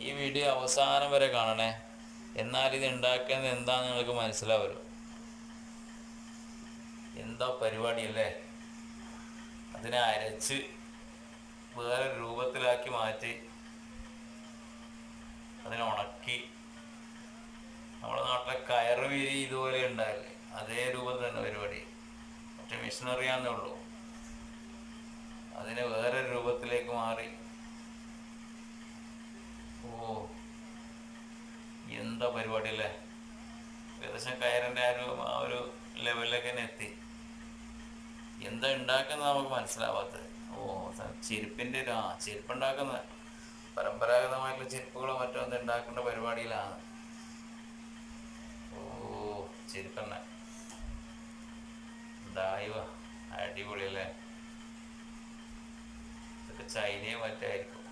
ഈ വീഡിയോ അവസാനം വരെ കാണണേ, എന്നാൽ ഇത് ഉണ്ടാക്കുന്നത് എന്താണെന്ന് നിങ്ങൾക്ക് മനസ്സിലാവുമല്ലോ. എന്താ പരിപാടിയല്ലേ. അതിനെ അരച്ച് വേറെ രൂപത്തിലാക്കി മാറ്റി അതിനെ ഉണക്കി നമ്മുടെ നാട്ടിലെ കയറ് വിരി ഇതുപോലെ ഉണ്ടാവില്ലേ, അതേ രൂപം തന്നെ പരിപാടി. മറ്റേ മിഷനറിയാന്നേ ഉള്ളൂ. അതിനെ വേറെ രൂപത്തിലേക്ക് മാറി. ഓ, എന്താ പരിപാടി അല്ലേ. ഏകദേശം കയറിൻ്റെ ആ ഒരു ലെവലിലേക്ക് തന്നെ എത്തി. എന്താ ഉണ്ടാക്കുന്നത് നമുക്ക് മനസ്സിലാവാത്തത്. ഓ, ചെരുപ്പിൻ്റെ ഒരു ചെരുപ്പുണ്ടാക്കുന്ന പരമ്പരാഗതമായിട്ടുള്ള ചെരുപ്പുകളോ മറ്റോ എന്താ ഉണ്ടാക്കേണ്ട പരിപാടിയിലാണ്. ഓ, ചെരുപ്പന്നെ എന്തായിവ, അടിപൊളി അല്ലേ. ഇതൊക്കെ ചൈനയോ മറ്റായിരിക്കും.